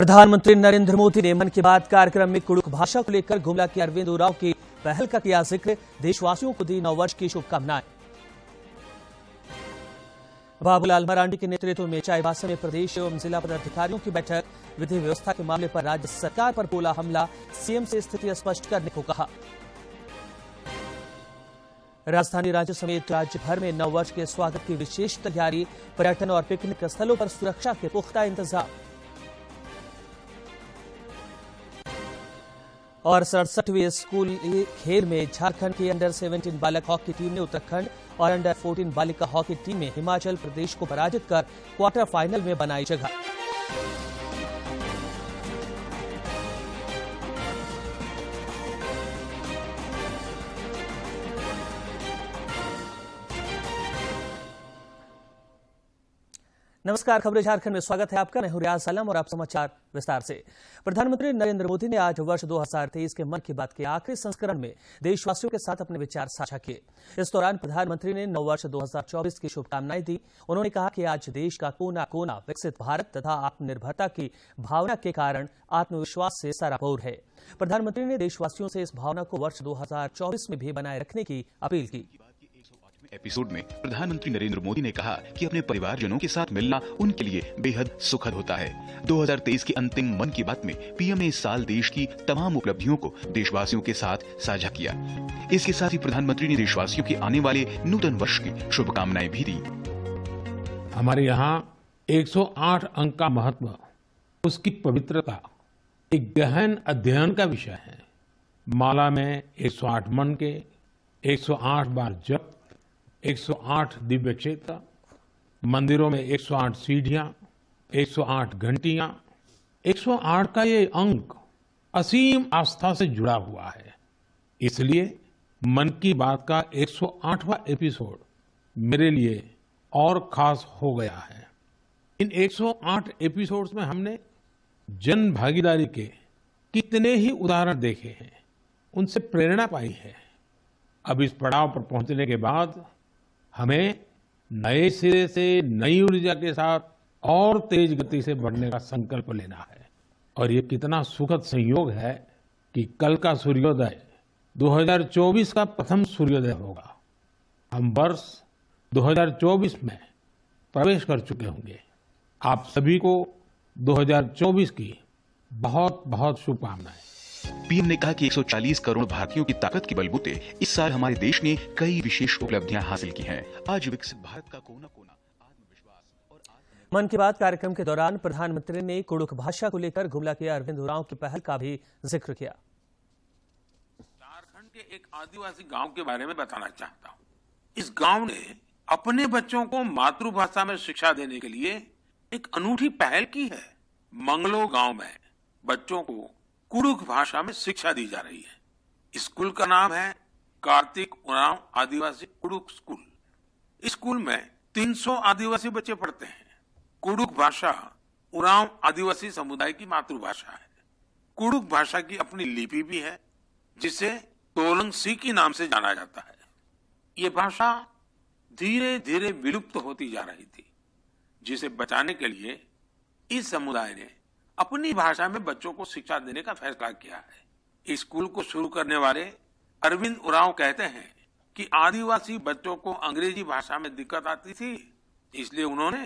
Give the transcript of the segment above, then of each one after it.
प्रधानमंत्री नरेंद्र मोदी ने मन की बात कार्यक्रम में कुड़ुख भाषा को लेकर गुमला के अरविंद उरांव की पहल का किया जिक्र। देशवासियों को दी नववर्ष की शुभकामनाएं। बाबूलाल मरांडी के नेतृत्व में चाईबासा में प्रदेश एवं जिला पदाधिकारियों की बैठक। विधि व्यवस्था के मामले पर राज्य सरकार पर बोला हमला, सीएम से स्थिति स्पष्ट करने को कहा। राजधानी रांची समेत राज्य भर में नववर्ष के स्वागत की विशेष तैयारी। पर्यटन और पिकनिक स्थलों पर सुरक्षा के पुख्ता इंतजाम। और 67वीं स्कूल खेल में झारखंड की अंडर 17 बालक हॉकी टीम ने उत्तराखंड और अंडर 14 बालिका हॉकी टीम ने हिमाचल प्रदेश को पराजित कर क्वार्टर फाइनल में बनाई जगह। नमस्कार, खबरें झारखंड में स्वागत है आपका। मैं हूं रियाज आलम और आप समाचार विस्तार से। प्रधानमंत्री नरेंद्र मोदी ने आज वर्ष 2023 के मन की बात के आखिरी संस्करण में देशवासियों के साथ अपने विचार साझा किए। इस दौरान प्रधानमंत्री ने नववर्ष 2024 की शुभकामनाएं दी। उन्होंने कहा कि आज देश का कोना कोना विकसित भारत तथा आत्मनिर्भरता की भावना के कारण आत्मविश्वास से सराबोर है। प्रधानमंत्री ने देशवासियों से इस भावना को वर्ष 2024 में भी बनाए रखने की अपील की। एपिसोड में प्रधानमंत्री नरेंद्र मोदी ने कहा कि अपने परिवारजनों के साथ मिलना उनके लिए बेहद सुखद होता है। 2023 की अंतिम मन की बात में पीएम ने इस साल देश की तमाम उपलब्धियों को देशवासियों के साथ साझा किया। इसके साथ ही प्रधानमंत्री ने देशवासियों के आने वाले नूतन वर्ष की शुभकामनाएं भी दी। हमारे यहाँ 108 अंक का महत्व, उसकी पवित्रता एक गहन अध्ययन का विषय है। माला में 108 मन के, 108 बार जप, 108 दिव्य क्षेत्र, मंदिरों में 108 सीढ़ियां, 108 घंटियां। 108 का ये अंक असीम आस्था से जुड़ा हुआ है। इसलिए मन की बात का 108वां एपिसोड मेरे लिए और खास हो गया है। इन 108 एपिसोड्स में हमने जन भागीदारी के कितने ही उदाहरण देखे हैं, उनसे प्रेरणा पाई है। अब इस पड़ाव पर पहुंचने के बाद हमें नए सिरे से नई ऊर्जा के साथ और तेज गति से बढ़ने का संकल्प लेना है। और ये कितना सुखद संयोग है कि कल का सूर्योदय 2024 का प्रथम सूर्योदय होगा। हम वर्ष 2024 में प्रवेश कर चुके होंगे। आप सभी को 2024 की बहुत बहुत शुभकामनाएं। पीएम ने कहा कि 140 करोड़ भारतीयों की ताकत के बलबूते इस साल हमारे देश ने कई विशेष उपलब्धियां हासिल की हैं। आज विकसित भारत का कोना कोना आत्मविश्वास और मन की बात कार्यक्रम के दौरान प्रधानमंत्री ने कुड़ुख भाषा को लेकर गुमला के अरविंद उरांव की पहल का भी जिक्र किया। झारखंड के एक आदिवासी गांव के बारे में बताना चाहता हूं। इस गांव ने अपने बच्चों को मातृभाषा में शिक्षा देने के लिए एक अनूठी पहल की है। मंगलो गांव में बच्चों को कुड़ुख भाषा में शिक्षा दी जा रही है। स्कूल का नाम है कार्तिक उरांव आदिवासी कुड़ुख स्कूल। इस स्कूल में 300 आदिवासी बच्चे पढ़ते हैं। कुड़ुख भाषा उरांव आदिवासी समुदाय की मातृभाषा है। कुड़ुख भाषा की अपनी लिपि भी है, जिसे तोलंग सी के नाम से जाना जाता है। ये भाषा धीरे धीरे विलुप्त होती जा रही थी, जिसे बचाने के लिए इस समुदाय ने अपनी भाषा में बच्चों को शिक्षा देने का फैसला किया है। इस स्कूल को शुरू करने वाले अरविंद उरांव कहते हैं कि आदिवासी बच्चों को अंग्रेजी भाषा में दिक्कत आती थी, इसलिए उन्होंने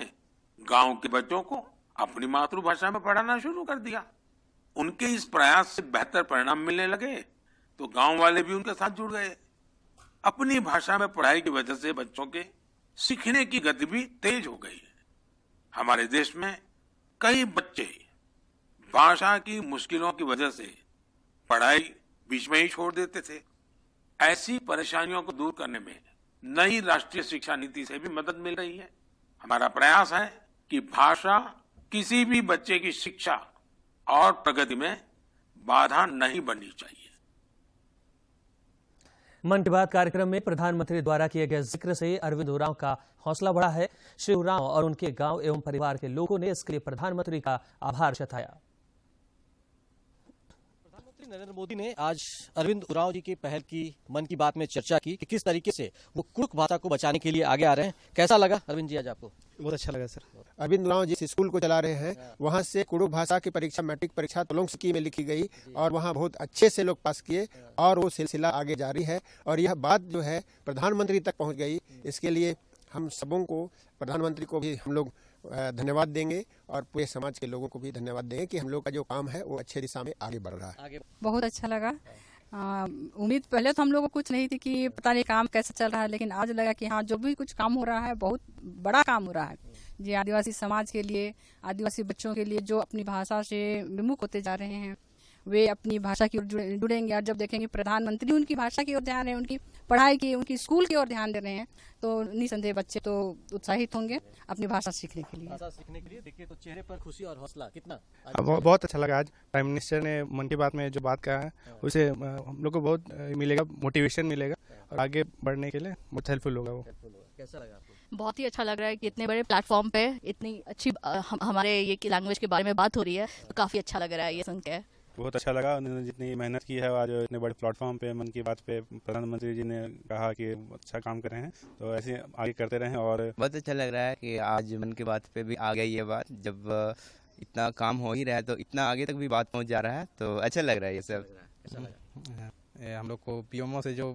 गांव के बच्चों को अपनी मातृभाषा में पढ़ाना शुरू कर दिया। उनके इस प्रयास से बेहतर परिणाम मिलने लगे तो गांव वाले भी उनके साथ जुड़ गए। अपनी भाषा में पढ़ाई की वजह से बच्चों के सीखने की गति भी तेज हो गई है। हमारे देश में कई बच्चे भाषा की मुश्किलों की वजह से पढ़ाई बीच में ही छोड़ देते थे। ऐसी परेशानियों को दूर करने में नई राष्ट्रीय शिक्षा नीति से भी मदद मिल रही है। हमारा प्रयास है कि भाषा किसी भी बच्चे की शिक्षा और प्रगति में बाधा नहीं बननी चाहिए। मन की बात कार्यक्रम में प्रधानमंत्री द्वारा किए गए जिक्र से अरविंद उरांव का हौसला बढ़ा है। श्री उरांव और उनके गांव एवं परिवार के लोगों ने इसके लिए प्रधानमंत्री का आभार जताया। प्रधानमंत्री नरेंद्र मोदी ने आज अरविंद उरांव जी की पहल की मन की बात में चर्चा की कि किस तरीके से वो कुड़ुक भाषा को बचाने के लिए आगे आ रहे हैं। कैसा लगा अरविंद जी आज आपको? बहुत अच्छा लगा सर। अरविंद उरांव जिस स्कूल को चला रहे हैं वहाँ से कुड़ुक भाषा की परीक्षा, मैट्रिक परीक्षा तोलोंगकी में लिखी गई और वहाँ बहुत अच्छे से लोग पास किए और वो सिलसिला आगे जारी है और यह बात जो है प्रधानमंत्री तक पहुँच गई। इसके लिए हम सबों को, प्रधानमंत्री को भी हम लोग धन्यवाद देंगे और पूरे समाज के लोगों को भी धन्यवाद देंगे कि हम लोग का जो काम है वो अच्छे दिशा में आगे बढ़ रहा है। बहुत अच्छा लगा। उम्मीद पहले तो हम लोगों को कुछ नहीं थी कि पता नहीं काम कैसे चल रहा है, लेकिन आज लगा कि हाँ जो भी कुछ काम हो रहा है बहुत बड़ा काम हो रहा है जी। आदिवासी समाज के लिए, आदिवासी बच्चों के लिए जो अपनी भाषा से विमुख होते जा रहे हैं वे अपनी भाषा की ओर जुड़ेंगे और जब देखेंगे प्रधानमंत्री उनकी भाषा की ओर ध्यान है, उनकी पढ़ाई की, उनकी स्कूल की ओर ध्यान दे रहे हैं तो निसंदेह बच्चे तो उत्साहित होंगे अपनी भाषा सीखने के लिए। भाषा सीखने के लिए देखिए तो चेहरे पर खुशी और हौसला कितना बहुत अच्छा लगा। आज प्राइम मिनिस्टर ने मन की बात में जो बात कहा है उसे हम लोग को बहुत मिलेगा, मोटिवेशन मिलेगा और आगे बढ़ने के लिए बहुत हेल्पफुल होगा वो। कैसा लगा आपको? बहुत ही अच्छा लग रहा है कि इतने बड़े प्लेटफॉर्म पे इतनी अच्छी हमारे ये की लैंग्वेज के बारे में बात हो रही है तो काफ़ी अच्छा लग रहा है ये सुन के। बहुत अच्छा लगा उन्होंने जितनी मेहनत की है आज इतने बड़े प्लेटफॉर्म पे मन की बात पे प्रधानमंत्री जी ने कहा कि अच्छा काम कर रहे हैं तो ऐसे आगे करते रहें। और बहुत अच्छा लग रहा है कि आज मन की बात पे भी आ गई ये बात, जब इतना काम हो ही रहा है तो इतना आगे तक भी बात पहुंच जा रहा है तो अच्छा लग रहा है ये सब। हम लोग को पीएमओ से जो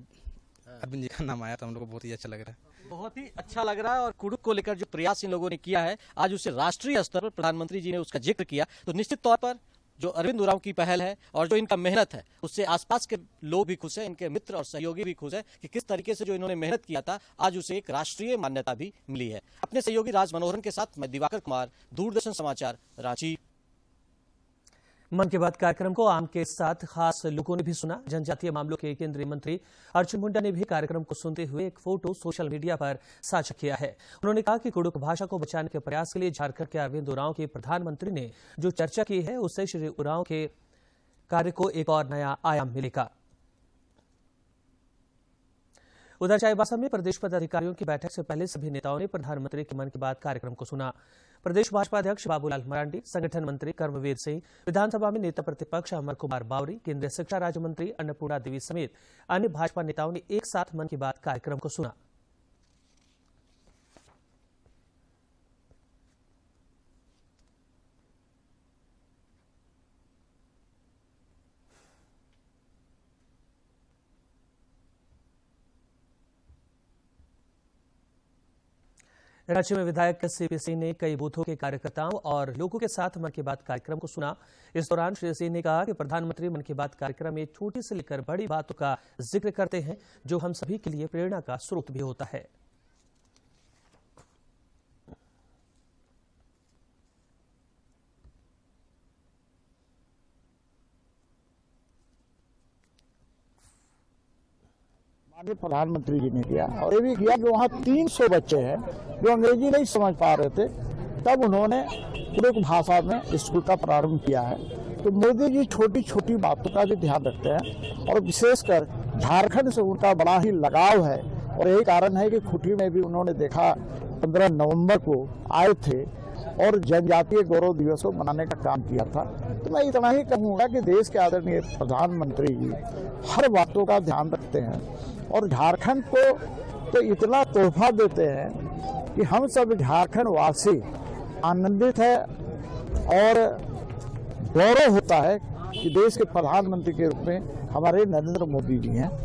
अरविंद जी का नाम आया तो हम लोग को बहुत ही अच्छा लग रहा है। बहुत ही अच्छा लग रहा है और कुड़ुक को लेकर जो प्रयास इन लोगों ने किया है आज उसे राष्ट्रीय स्तर पर प्रधानमंत्री जी ने उसका जिक्र किया तो निश्चित तौर पर जो अरविंद उरांव की पहल है और जो इनका मेहनत है उससे आसपास के लोग भी खुश हैं, इनके मित्र और सहयोगी भी खुश हैं कि किस तरीके से जो इन्होंने मेहनत किया था आज उसे एक राष्ट्रीय मान्यता भी मिली है। अपने सहयोगी राज मनोहरन के साथ मैं दिवाकर कुमार, दूरदर्शन समाचार, रांची। मन की बात कार्यक्रम को आम के साथ खास लोगों ने भी सुना। जनजातीय मामलों के केंद्रीय मंत्री अर्जुन मुंडा ने भी कार्यक्रम को सुनते हुए एक फोटो सोशल मीडिया पर साझा किया है। उन्होंने कहा कि कुड़ुक भाषा को बचाने के प्रयास के लिए झारखंड के अरविंद उरांव के प्रधानमंत्री ने जो चर्चा की है उससे श्री उरांव के कार्य को एक और नया आयाम मिलेगा। उधर चाईबासा में प्रदेश पदाधिकारियों की बैठक से पहले सभी नेताओं ने प्रधानमंत्री के मन की बात कार्यक्रम को सुना। प्रदेश भाजपा अध्यक्ष बाबूलाल मरांडी, संगठन मंत्री कर्मवीर सिंह, विधानसभा में नेता प्रतिपक्ष अमर कुमार बावरी, केंद्रीय शिक्षा राज्य मंत्री अन्नपूर्णा देवी समेत अन्य भाजपा नेताओं ने एक साथ मन की बात कार्यक्रम को सुना। राज्य में विधायक सीपी सिंह ने कई बूथों के कार्यकर्ताओं और लोगों के साथ मन की बात कार्यक्रम को सुना। इस दौरान श्री सिंह ने कहा कि प्रधानमंत्री मन की बात कार्यक्रम में छोटी से लेकर बड़ी बातों का जिक्र करते हैं जो हम सभी के लिए प्रेरणा का स्रोत भी होता है। प्रधानमंत्री जी ने किया और ये भी किया कि वहाँ 300 बच्चे हैं जो अंग्रेजी नहीं समझ पा रहे थे, तब उन्होंने कुड़ुक भाषा में स्कूल का प्रारंभ किया है। तो मोदी जी छोटी छोटी बातों का भी ध्यान रखते हैं और विशेषकर झारखंड से उनका बड़ा ही लगाव है और यही कारण है कि खूंटी में भी उन्होंने देखा 15 नवंबर को आए थे और जनजातीय गौरव दिवस को मनाने का काम किया था। तो मैं इतना ही कहूँगा कि देश के आदरणीय प्रधानमंत्री जी हर बातों का ध्यान रखते हैं और झारखंड को तो इतना तोहफा देते हैं कि हम सब झारखंड वासी आनंदित है और गौरव होता है कि देश के प्रधानमंत्री के रूप में हमारे नरेंद्र मोदी जी हैं।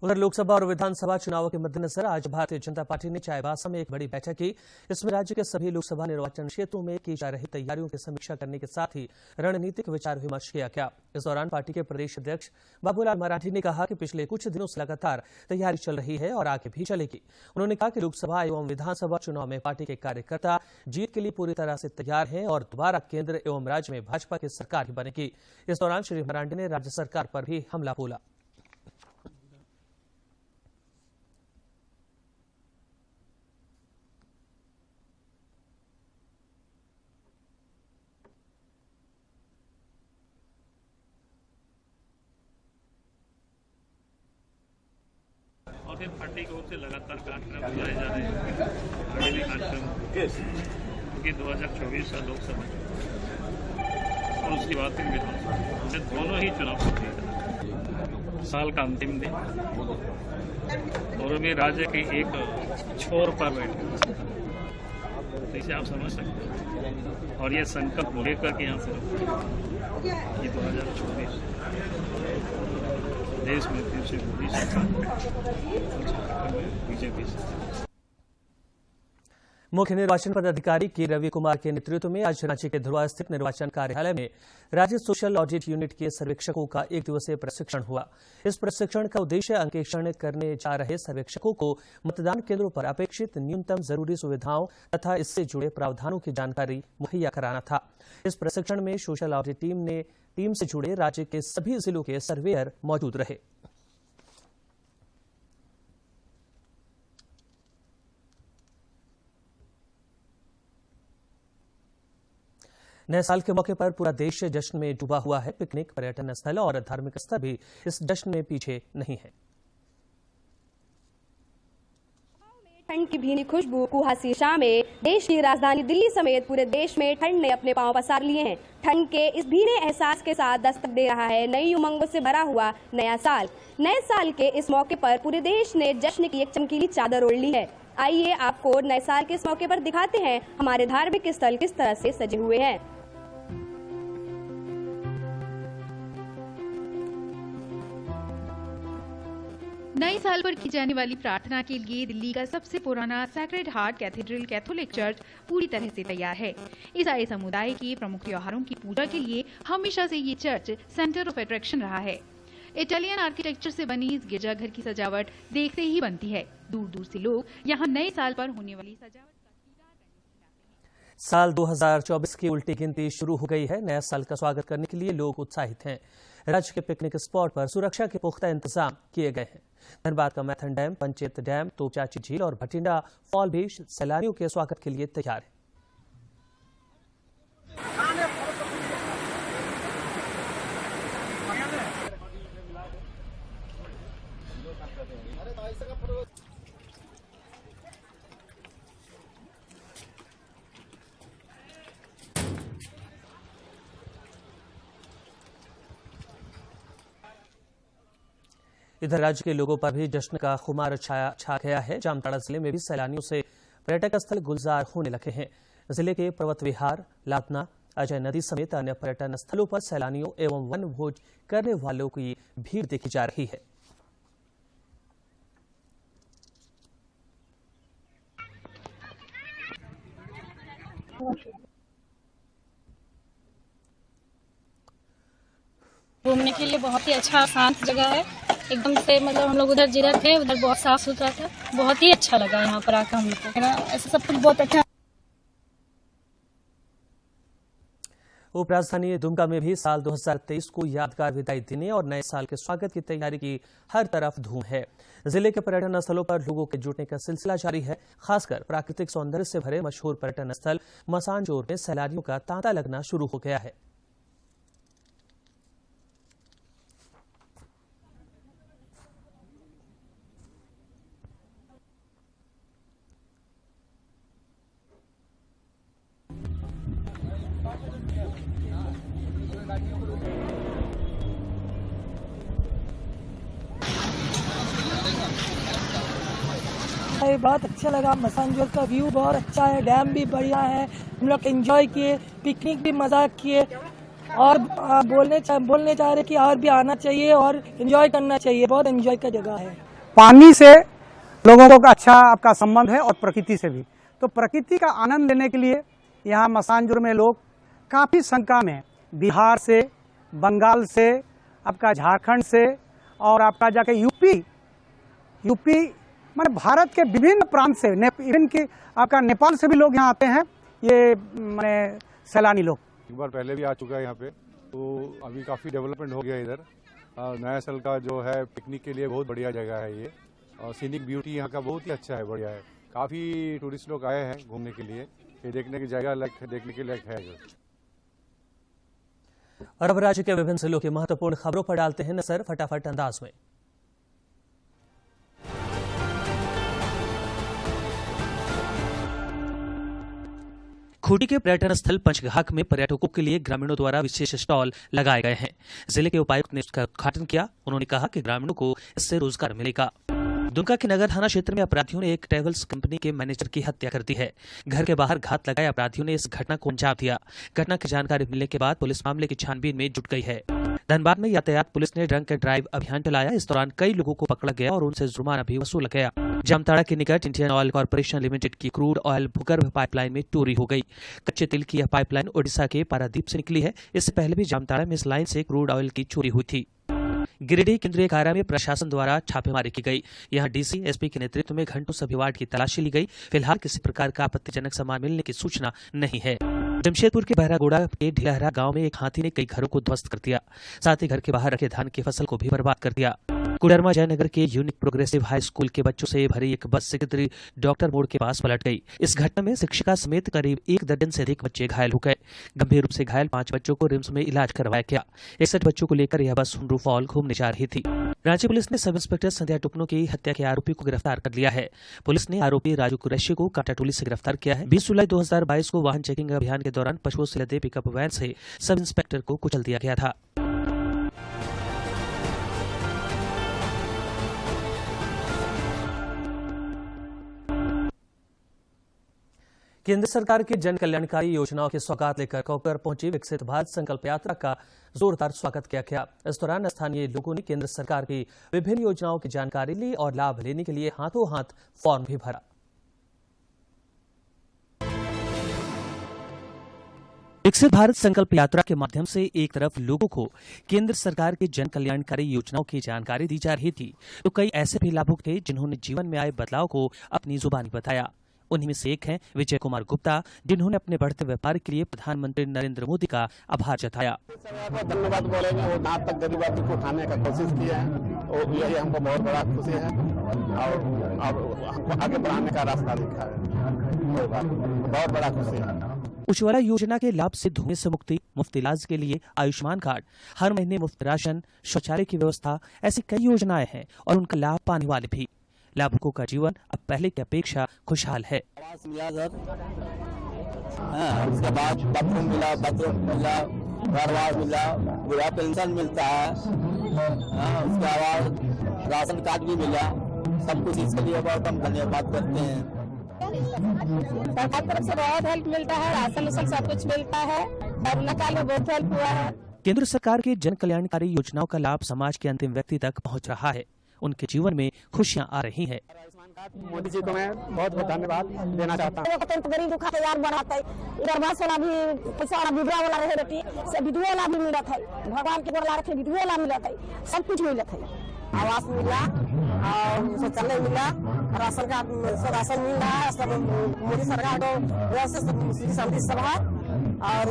उधर लोकसभा और विधानसभा चुनावों के मद्देनजर आज भारतीय जनता पार्टी ने चाईबासा में एक बड़ी बैठक की। इसमें राज्य के सभी लोकसभा निर्वाचन क्षेत्रों में की जा रही तैयारियों की समीक्षा करने के साथ ही रणनीतिक विचार विमर्श किया गया। इस दौरान पार्टी के प्रदेश अध्यक्ष बाबूलाल मरांडी ने कहा कि पिछले कुछ दिनों से लगातार तैयारी चल रही है और आगे भी चलेगी। उन्होंने कहा कि लोकसभा एवं विधानसभा चुनाव में पार्टी के कार्यकर्ता जीत के लिए पूरी तरह से तैयार हैं और दोबारा केंद्र एवं राज्य में भाजपा की सरकार ही बनेगी। इस दौरान श्री मरांडी ने राज्य सरकार पर भी हमला बोला। और फिर पार्टी की ओर से लगातार कार्यक्रम चलाए जा रहे हैं। आगे भी कार्यक्रम क्योंकि 2024 का लोकसभा और उसके बाद फिर विधानसभा। हमने दोनों ही चुनाव जीते। साल का अंतिम दिन और मैं राज्य के एक छोर पर बैठे, तो इसे आप समझ सकते हैं। और ये संकल्प लेकर के यहाँ से ये 2024 देश में फिर से मोदी सरकार बीजेपी से। मुख्य निर्वाचन पदाधिकारी के रवि कुमार के नेतृत्व में आज रांची के ध्रुवा स्थित निर्वाचन कार्यालय में राज्य सोशल ऑडिट यूनिट के सर्वेक्षकों का एक दिवसीय प्रशिक्षण हुआ। इस प्रशिक्षण का उद्देश्य अंकेक्षण करने जा रहे सर्वेक्षकों को मतदान केंद्रों पर अपेक्षित न्यूनतम जरूरी सुविधाओं तथा इससे जुड़े प्रावधानों की जानकारी मुहैया कराना था। इस प्रशिक्षण में सोशल ऑडिट टीम से जुड़े राज्य के सभी जिलों के सर्वेयर मौजूद रहे। नए साल के मौके पर पूरा देश जश्न में डूबा हुआ है। पिकनिक, पर्यटन स्थल और धार्मिक स्थल भी इस जश्न में पीछे नहीं है। ठंड की भीनी खुशबू, कुहासी शामें, देश की राजधानी दिल्ली समेत पूरे देश में ठंड ने अपने पांव पसार लिए हैं। ठंड के इस भीने एहसास के साथ दस्तक दे रहा है नई उमंगों से भरा हुआ नया साल। नए साल के इस मौके पर पूरे देश ने जश्न की एक चमकीली चादर ओढ़ ली है। आइए आपको नए साल के इस मौके पर दिखाते हैं हमारे धार्मिक स्थल किस तरह से सजे हुए हैं। नए साल पर की जाने वाली प्रार्थना के लिए दिल्ली का सबसे पुराना sacred heart cathedral Catholic church पूरी तरह से तैयार है। ईसाई समुदाय के प्रमुख त्योहारों की पूजा के लिए हमेशा से ये चर्च सेंटर ऑफ अट्रैक्शन रहा है। इटालियन आर्किटेक्चर से बनी इस गिरजाघर की सजावट देखते ही बनती है। दूर दूर से लोग यहाँ नए साल पर होने वाली सजावट साल 2024 की उल्टी गिनती शुरू हो गई है। नया साल का स्वागत करने के लिए लोग उत्साहित हैं। राज्य के पिकनिक स्पॉट पर सुरक्षा के पुख्ता इंतजाम किए गए हैं। धनबाद का मैथन डैम, पंचेत डैम, तोपचाची झील और भटिंडा फॉल भी सैलानियों के स्वागत के लिए तैयार है। इधर राज्य के लोगों पर भी जश्न का खुमार छा गया है। जामताड़ा जिले में भी सैलानियों से पर्यटक स्थल गुलजार होने लगे हैं। जिले के पर्वत विहार, लातना, अजय नदी समेत अन्य पर्यटन स्थलों पर सैलानियों एवं वन भोज करने वालों की भीड़ देखी जा रही है। घूमने के लिए बहुत ही अच्छा शांत जगह है। एकदम से मतलब हम लोग उधर जिधर थे उधर बहुत साफ सुथरा था। बहुत ही अच्छा लगा यहाँ पर आकर हम लोग को, है ना। ऐसा सब कुछ बहुत अच्छा। उपराजधानी दुमका में भी साल 2023 को यादगार विदाई देने और नए साल के स्वागत की तैयारी की हर तरफ धूम है। जिले के पर्यटन स्थलों पर लोगों के जुटने का सिलसिला जारी है। खासकर प्राकृतिक सौंदर्य से भरे मशहूर पर्यटन स्थल मसानजोर में सैलानियों का तांता लगना शुरू हो गया है। बहुत अच्छा लगा। मसानजोर का व्यू बहुत अच्छा है, डैम भी बढ़िया है। हम लोग एंजॉय किए, पिकनिक भी मजा किए और बोलने चाह रहे कि और भी आना चाहिए और एंजॉय करना चाहिए। बहुत एंजॉय का जगह है। पानी से लोगों का अच्छा आपका संबंध है और प्रकृति से भी, तो प्रकृति का आनंद लेने के लिए यहाँ मसानजोर में लोग काफ़ी संख्या में बिहार से, बंगाल से, आपका झारखंड से और आपका जाके यूपी माने भारत के विभिन्न प्रांत से, इवन की आपका नेपाल से भी लोग यहाँ आते हैं। ये माने सैलानी लोग एक बार पहले भी आ चुका है यहाँ पे, तो अभी काफ़ी डेवलपमेंट हो गया इधर। नया साल का जो है पिकनिक के लिए बहुत बढ़िया जगह है ये, और सीनिक ब्यूटी यहाँ का बहुत ही अच्छा है, बढ़िया है। काफ़ी टूरिस्ट लोग आए हैं घूमने के लिए, ये देखने की जगह देखने के लायक है। और अब राज्य के विभिन्न जिलों की महत्वपूर्ण खबरों पर डालते हैं नजर फटाफट अंदाज में। खूंटी के पर्यटन स्थल पंचघाघ में पर्यटकों के लिए ग्रामीणों द्वारा विशेष स्टॉल लगाए गए हैं। जिले के उपायुक्त ने इसका उद्घाटन किया। उन्होंने कहा कि ग्रामीणों को इससे रोजगार मिलेगा। दुमका के नगर थाना क्षेत्र में अपराधियों ने एक ट्रेवल्स कंपनी के मैनेजर की हत्या कर दी है। घर के बाहर घात लगाए अपराधियों ने इस घटना को अंजाम दिया। घटना की जानकारी मिलने के बाद पुलिस मामले की छानबीन में जुट गई है। धनबाद में यातायात पुलिस ने ड्रंक एंड ड्राइव अभियान चलाया। इस दौरान कई लोगों को पकड़ा गया और उनसे जुर्माना भी वसूला गया। जामताड़ा के निकट इंडियन ऑयल कॉर्पोरेशन लिमिटेड की क्रूड ऑयल भूगर्भ पाइपलाइन में चोरी हो गई। कच्चे तेल की यह पाइपलाइन ओडिशा के पारादीप से निकली है। इससे पहले भी जामताड़ा में इस लाइन से क्रूड ऑयल की चोरी हुई थी। गिरिडीह केंद्रीय कारा में प्रशासन द्वारा छापेमारी की गई। यहां डीसी एसपी के नेतृत्व में घंटों सभी वार्ड की तलाशी ली गई। फिलहाल किसी प्रकार का आपत्तिजनक सामान मिलने की सूचना नहीं है। जमशेदपुर के बहरागोड़ा के ढिलहरा गांव में एक हाथी ने कई घरों को ध्वस्त कर दिया। साथ ही घर के बाहर रखे धान की फसल को भी बर्बाद कर दिया। कुडरमा जयनगर के यूनिक प्रोग्रेसिव हाई स्कूल के बच्चों से भरी एक बस सेक्रेटरी डॉक्टर मोड़ के पास पलट गई। इस घटना में शिक्षिका समेत करीब 1 दर्जन से अधिक बच्चे घायल हो गए। गंभीर रूप से घायल 5 बच्चों को रिम्स में इलाज करवाया गया। 61 बच्चों को लेकर यह बस हुंडरू फॉल घूमने जा रही थी। रांची पुलिस ने सब इंस्पेक्टर संध्या टुकनों की हत्या के आरोपी को गिरफ्तार कर लिया है। पुलिस ने आरोपी राजू कुरैशी को कांटाटोली से गिरफ्तार किया है। 20 जुलाई 2022 को वाहन चेकिंग अभियान के दौरान पशुओं से लदे पिकअप वैन से सब इंस्पेक्टर को कुचल दिया गया था। केंद्र सरकार की जन कल्याणकारी योजनाओं की सौगात लेकर कोकर पहुंची विकसित भारत संकल्प यात्रा का जोरदार स्वागत किया गया। इस दौरान स्थानीय लोगों ने केंद्र सरकार की विभिन्न योजनाओं की जानकारी ली और लाभ लेने के लिए हाथों हाथ फॉर्म भी भरा। विकसित भारत संकल्प यात्रा के माध्यम से एक तरफ लोगों को केंद्र सरकार की जन कल्याणकारी योजनाओं की जानकारी दी जा रही थी, तो कई ऐसे भी लाभुक थे जिन्होंने जीवन में आए बदलाव को अपनी जुबानी बताया। उन्हीं में से एक हैं विजय कुमार गुप्ता, जिन्होंने अपने बढ़ते व्यापार के लिए प्रधानमंत्री नरेंद्र मोदी का आभार जताया। धन्यवाद बोलेंगे। वो यहाँ तक गरीब आदमी को उठाने का कोशिश किया है, और यही हमको बहुत बड़ा खुशी है और हमको आगे बढ़ाने का रास्ता दिखा है। बहुत बड़ा खुशी है। उज्ज्वला योजना के लाभ से धुएं से मुक्ति, मुफ्त इलाज के लिए आयुष्मान कार्ड, हर महीने मुफ्त राशन, शौचालय की व्यवस्था, ऐसी कई योजनाएं हैं और उनका लाभ पाने वाले भी। लाभुकों का जीवन अब पहले की अपेक्षा खुशहाल है। उसके बाद बाथरूम मिला, घरवार मिला, बुढ़ा पेंशन मिलता है, उसके बाद राशन कार्ड भी मिला। सब कुछ इसके लिए बहुत हम धन्यवाद करते हैं। सरकार तरफ से बहुत हेल्प मिलता है, राशन सब कुछ मिलता है। कोरोना काल में बहुत हेल्प हुआ है। केंद्र सरकार की जन कल्याणकारी योजनाओं का लाभ समाज के अंतिम व्यक्ति तक पहुंच रहा है। उनके जीवन में खुशियां आ रही हैं। मोदी जी को मैं बहुत बहुत धन्यवाद देना चाहता हूँ। गरीब दुखा तैयार बढ़ाता है, इधर बस वाला भी पैसा वाला विधवा वाला रहे रहती सब विधवा वाला भी मिलत है। भगवान के बोला रखे विधवा वाला मिलत है, सब कुछ मिलत है। आवास मिला और शौचालय मिला, राशन कार्ड राशन मिल रहा है। सब मोदी सरकार और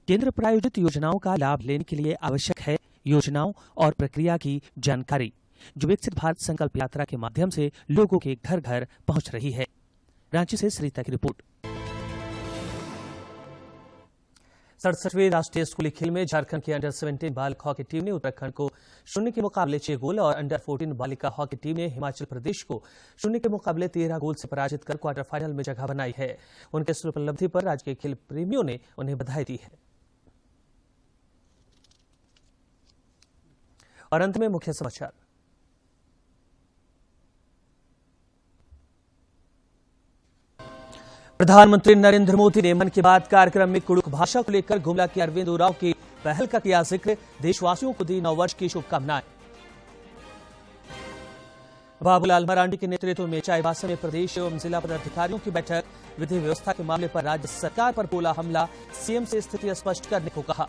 केंद्र प्रायोजित योजनाओं का लाभ लेने के लिए आवश्यक है योजनाओं और प्रक्रिया की जानकारी, जो विकसित भारत संकल्प यात्रा के माध्यम से लोगों के घर घर पहुंच रही है। रांची से सरिता की रिपोर्ट। 67वें राष्ट्रीय स्कूली खेल में झारखंड की अंडर 17 बालक हॉकी टीम ने उत्तराखंड को 0 के मुकाबले 6 गोल और अंडर 14 बालिका हॉकी टीम ने हिमाचल प्रदेश को 0 के मुकाबले 13 गोल से पराजित कर क्वार्टर फाइनल में जगह बनाई है। उनके इस उपलब्धि पर राज्य के खेल प्रेमियों ने उन्हें बधाई दी है। और अंत में मुख्य समाचार। प्रधानमंत्री नरेंद्र मोदी ने मन की बात कार्यक्रम में कुड़ुक भाषा को लेकर गुमला के अरविंद उरांव की पहल का किया जिक्र। देशवासियों को दी नववर्ष की शुभकामनाएं। बाबूलाल मरांडी के नेतृत्व में चाईबासा में प्रदेश एवं जिला पदाधिकारियों की बैठक। विधि व्यवस्था के मामले पर राज्य सरकार पर बोला हमला, सीएम से स्थिति स्पष्ट करने को कहा।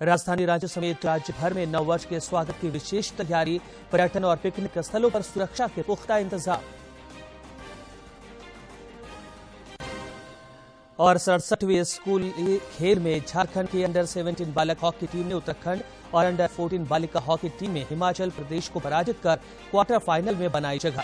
राजधानी रांची समेत राज्य भर में नववर्ष के स्वागत की विशेष तैयारी। पर्यटन और पिकनिक स्थलों पर सुरक्षा के पुख्ता इंतजाम। और 67वें स्कूली खेल में झारखंड की अंडर 17 बालक हॉकी टीम ने उत्तराखंड और अंडर 14 बालिका हॉकी टीम में हिमाचल प्रदेश को पराजित कर क्वार्टर फाइनल में बनाई जगह।